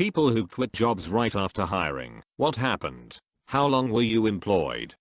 People who quit jobs right after hiring. What happened? How long were you employed?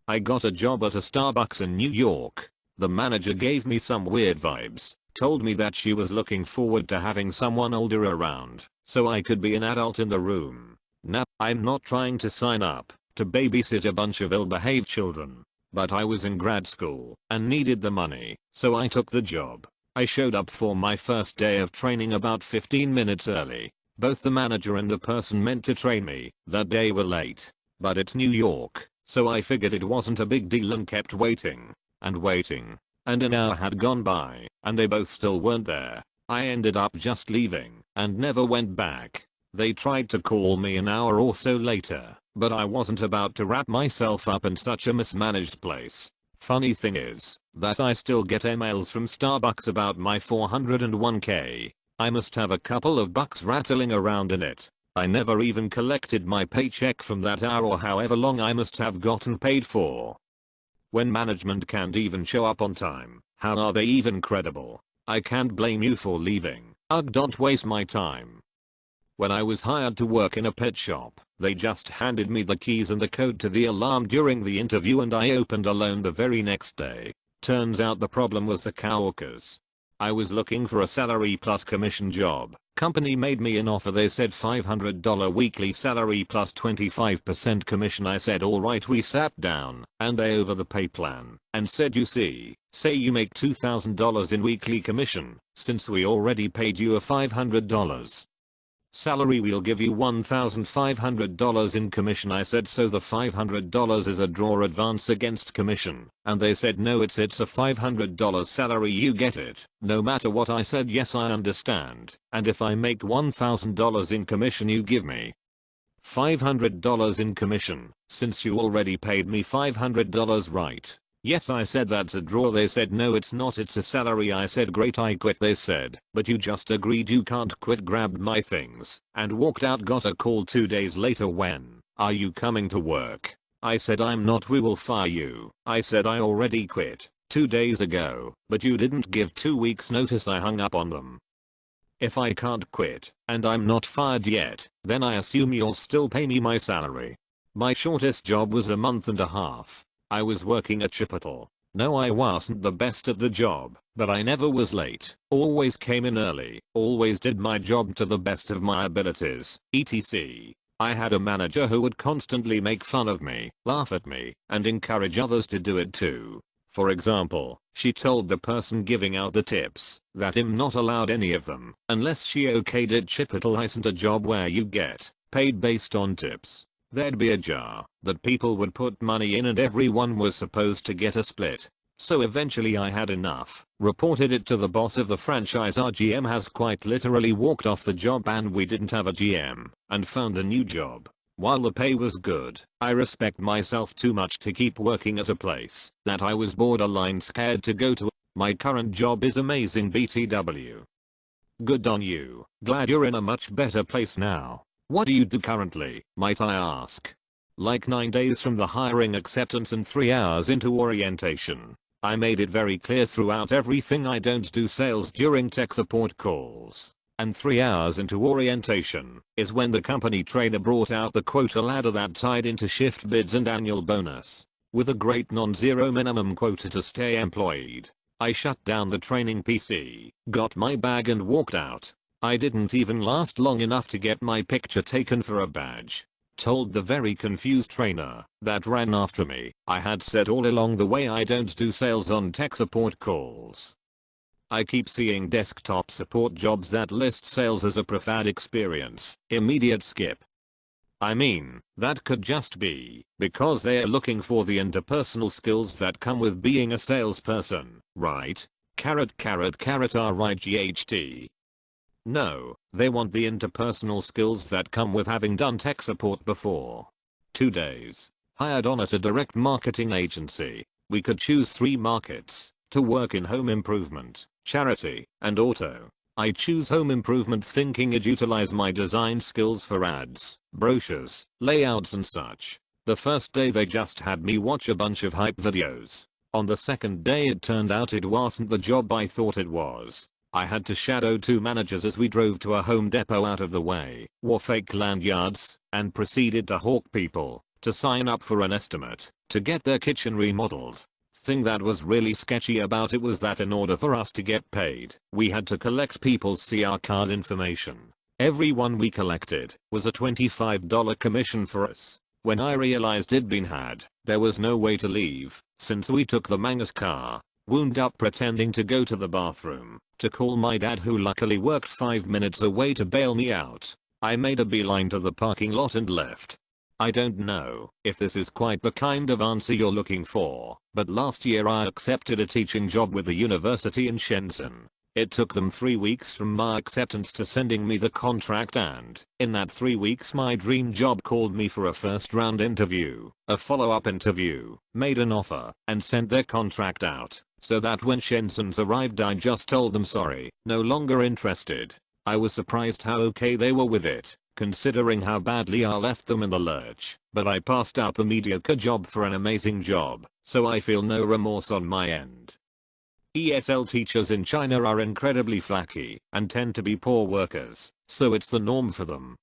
I got a job at a Starbucks in New York. The manager gave me some weird vibes, told me that she was looking forward to having someone older around, so I could be an adult in the room. Nah, I'm not trying to sign up to babysit a bunch of ill-behaved children. But I was in grad school and needed the money, so I took the job. I showed up for my first day of training about 15 minutes early. Both the manager and the person meant to train me that day were late. But it's New York, so I figured it wasn't a big deal and kept waiting and waiting. And an hour had gone by and they both still weren't there. I ended up just leaving and never went back. They tried to call me an hour or so later, but I wasn't about to wrap myself up in such a mismanaged place. Funny thing is that I still get emails from Starbucks about my 401k. I must have a couple of bucks rattling around in it. I never even collected my paycheck from that hour or however long I must have gotten paid for. When management can't even show up on time, how are they even credible? I can't blame you for leaving. Ugh, don't waste my time. When I was hired to work in a pet shop, they just handed me the keys and the code to the alarm during the interview and I opened alone the very next day. Turns out the problem was the coworkers. I was looking for a salary plus commission job. Company made me an offer. They said $500 weekly salary plus 25% commission. I said alright. We sat down and they over the pay plan and said, you see, say you make $2,000 in weekly commission. Since we already paid you a $500 salary, we'll give you $1,500 in commission. I said, so the $500 is a draw advance against commission? And they said, no, it's a $500 salary, you get it no matter what. I said, yes, I understand. And if I make $1,000 in commission, you give me $500 in commission, since you already paid me $500, right? Yes, I said, that's a draw. They said, no, it's not, it's a salary. I said, great, I quit. They said, but you just agreed you can't quit. Grabbed my things and walked out. Got a call 2 days later. When are you coming to work? I said, I'm not. We will fire you. I said, I already quit 2 days ago, but you didn't give 2 weeks notice. I hung up on them. If I can't quit and I'm not fired yet, then I assume you'll still pay me my salary. My shortest job was a month and a half. I was working at Chipotle. No, I wasn't the best at the job, but I never was late, always came in early, always did my job to the best of my abilities, etc. I had a manager who would constantly make fun of me, laugh at me, and encourage others to do it too. For example, she told the person giving out the tips that I'm not allowed any of them unless she okayed it. Chipotle isn't a job where you get paid based on tips. There'd be a jar that people would put money in and everyone was supposed to get a split. So eventually I had enough, reported it to the boss of the franchise. Our GM has quite literally walked off the job and we didn't have a GM, and found a new job. While the pay was good, I respect myself too much to keep working at a place that I was borderline scared to go to. My current job is amazing, BTW. Good on you. Glad you're in a much better place now. What do you do currently, might I ask? Like 9 days from the hiring acceptance and 3 hours into orientation. I made it very clear throughout everything I don't do sales during tech support calls. And 3 hours into orientation is when the company trainer brought out the quota ladder that tied into shift bids and annual bonus. With a great non-zero minimum quota to stay employed. I shut down the training PC, got my bag and walked out. I didn't even last long enough to get my picture taken for a badge. Told the very confused trainer that ran after me I had said all along the way I don't do sales on tech support calls. I keep seeing desktop support jobs that list sales as a preferred experience. Immediate skip. I mean, that could just be because they are looking for the interpersonal skills that come with being a salesperson, right? RIGHT. No, they want the interpersonal skills that come with having done tech support before. 2 days. Hired on at a direct marketing agency. We could choose 3 markets to work in: home improvement, charity, and auto. I choose home improvement thinking it'd utilize my design skills for ads, brochures, layouts and such. The first day they just had me watch a bunch of hype videos. On the second day it turned out it wasn't the job I thought it was. I had to shadow 2 managers as we drove to a Home Depot out of the way, wore fake lanyards, and proceeded to hawk people to sign up for an estimate to get their kitchen remodeled. Thing that was really sketchy about it was that in order for us to get paid, we had to collect people's CR card information. Every one we collected was a $25 commission for us. When I realized it'd been had, there was no way to leave, since we took the man's car. Wound up pretending to go to the bathroom to call my dad, who luckily worked 5 minutes away, to bail me out. I made a beeline to the parking lot and left. I don't know if this is quite the kind of answer you're looking for, but last year I accepted a teaching job with a university in Shenzhen. It took them 3 weeks from my acceptance to sending me the contract, and in that 3 weeks my dream job called me for a first round interview, a follow-up interview, made an offer, and sent their contract out, so that when Shenzhen's arrived I just told them sorry, no longer interested. I was surprised how okay they were with it, considering how badly I left them in the lurch, but I passed up a mediocre job for an amazing job, so I feel no remorse on my end. ESL teachers in China are incredibly flaky and tend to be poor workers, so it's the norm for them.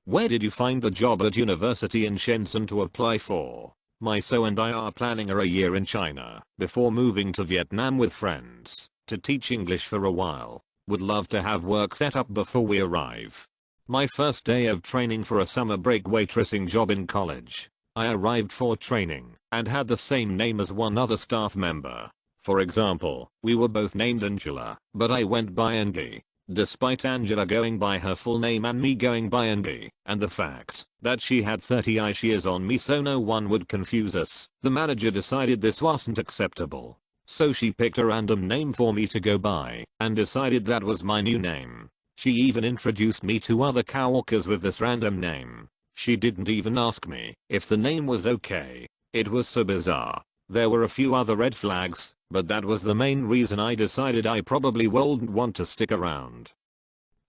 Where did you find the job at university in Shenzhen to apply for? My so and I are planning a year in China before moving to Vietnam with friends to teach English for a while. Would love to have work set up before we arrive. My first day of training for a summer break waitressing job in college. I arrived for training and had the same name as one other staff member. For example, we were both named Angela, but I went by Angie. Despite Angela going by her full name and me going by Angie, and the fact that she had 30-ish years on me so no one would confuse us, the manager decided this wasn't acceptable. So she picked a random name for me to go by and decided that was my new name. She even introduced me to other coworkers with this random name. She didn't even ask me if the name was okay. It was so bizarre. There were a few other red flags, but that was the main reason I decided I probably wouldn't want to stick around.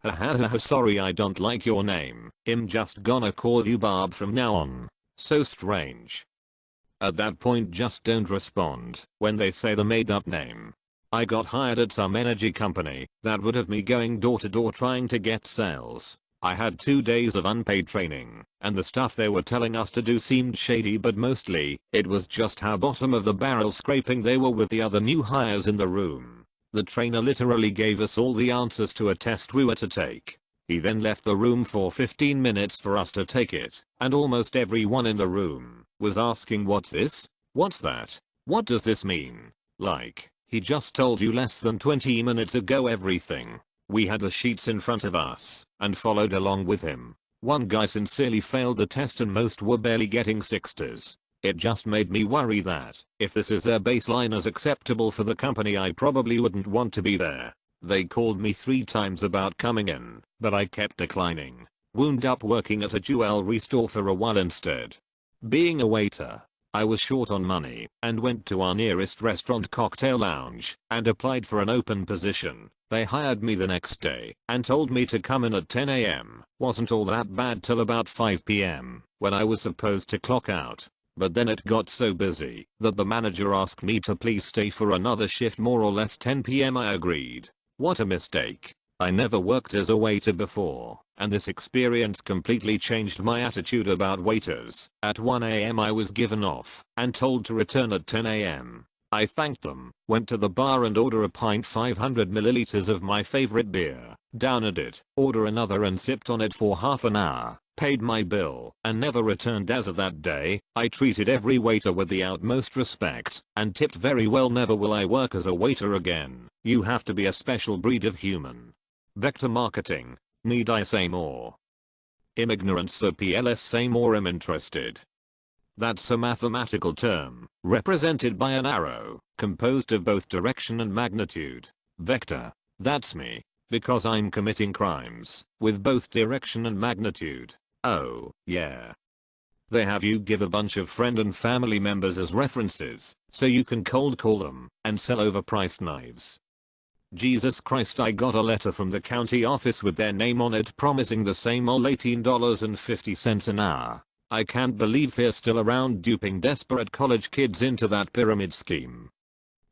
Hahaha, sorry I don't like your name. I'm just gonna call you Barb from now on. So strange. At that point just don't respond when they say the made up name. I got hired at some energy company that would have me going door to door trying to get sales. I had 2 days of unpaid training, and the stuff they were telling us to do seemed shady, but mostly, it was just how bottom of the barrel scraping they were with the other new hires in the room. The trainer literally gave us all the answers to a test we were to take. He then left the room for 15 minutes for us to take it, and almost everyone in the room was asking, what's this? What's that? What does this mean? Like, he just told you less than 20 minutes ago everything. We had the sheets in front of us and followed along with him. One guy sincerely failed the test and most were barely getting 60s. It just made me worry that if this is their baseline as acceptable for the company, I probably wouldn't want to be there. They called me 3 times about coming in, but I kept declining. Wound up working at a jewelry store for a while instead. Being a waiter, I was short on money and went to our nearest restaurant cocktail lounge and applied for an open position. They hired me the next day and told me to come in at 10 AM. Wasn't all that bad till about 5 PM when I was supposed to clock out. But then it got so busy that the manager asked me to please stay for another shift, more or less 10 PM. I agreed. What a mistake. I never worked as a waiter before, and this experience completely changed my attitude about waiters. At 1 AM I was given off and told to return at 10 AM. I thanked them, went to the bar and order a pint 500 milliliters of my favorite beer, downed it, order another and sipped on it for half an hour, paid my bill, and never returned. As of that day, I treated every waiter with the utmost respect and tipped very well. Never will I work as a waiter again. You have to be a special breed of human. Vector marketing. Need I say more? I'm ignorant, so PLS say more. I'm interested. That's a mathematical term, represented by an arrow, composed of both direction and magnitude. Vector. That's me. Because I'm committing crimes with both direction and magnitude. Oh, yeah. They have you give a bunch of friend and family members as references, so you can cold call them and sell overpriced knives. Jesus Christ, I got a letter from the county office with their name on it promising the same old $18.50 an hour. I can't believe they're still around duping desperate college kids into that pyramid scheme.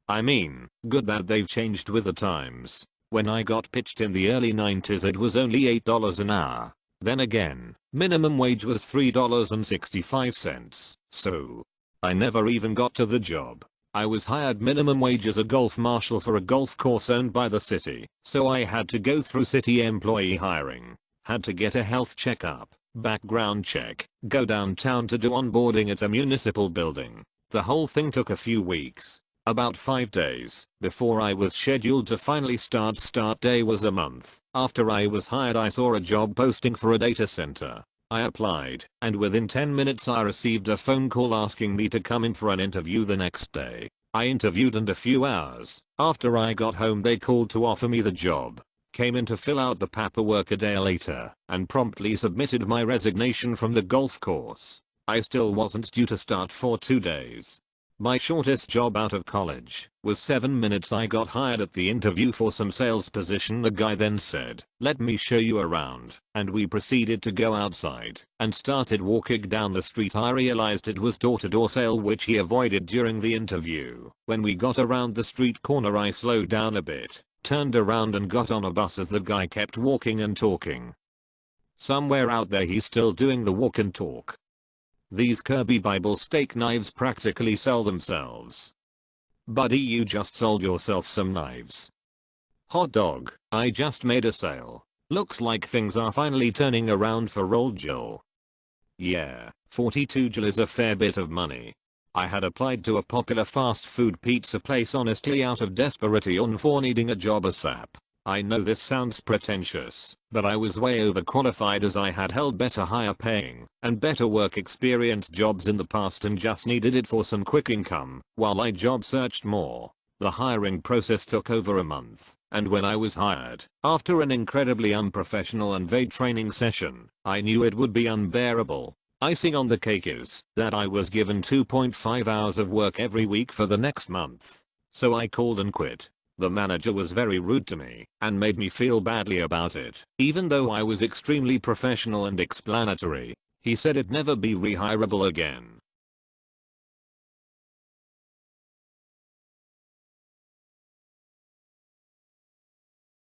I mean, good that they've changed with the times. When I got pitched in the early 90s it was only $8 an hour. Then again, minimum wage was $3.65, so I never even got to the job. I was hired minimum wage as a golf marshal for a golf course owned by the city, so I had to go through city employee hiring, had to get a health checkup, background check, go downtown to do onboarding at a municipal building. The whole thing took a few weeks, about 5 days, before I was scheduled to finally start. Start day was a month. After I was hired I saw a job posting for a data center. I applied, and within 10 minutes I received a phone call asking me to come in for an interview the next day. I interviewed and a few hours after I got home they called to offer me the job. Came in to fill out the paperwork a day later, and promptly submitted my resignation from the golf course. I still wasn't due to start for 2 days. My shortest job out of college was 7 minutes. I got hired at the interview for some sales position. The guy then said, "Let me show you around," and we proceeded to go outside and started walking down the street. I realized it was door-to-door sale, which he avoided during the interview. When we got around the street corner I slowed down a bit, turned around and got on a bus as the guy kept walking and talking. Somewhere out there he's still doing the walk and talk. These Kirby Bible steak knives practically sell themselves. Buddy, you just sold yourself some knives. Hot dog, I just made a sale. Looks like things are finally turning around for old Jill. Yeah, 42 Jill is a fair bit of money. I had applied to a popular fast food pizza place honestly out of desperation for needing a job ASAP. I know this sounds pretentious, but I was way overqualified as I had held better, higher paying and better work experience jobs in the past and just needed it for some quick income while I job searched more. The hiring process took over a month, and when I was hired, after an incredibly unprofessional and vague training session, I knew it would be unbearable. Icing on the cake is that I was given 2.5 hours of work every week for the next month. So I called and quit. The manager was very rude to me and made me feel badly about it. Even though I was extremely professional and explanatory, he said it'd never be rehirable again.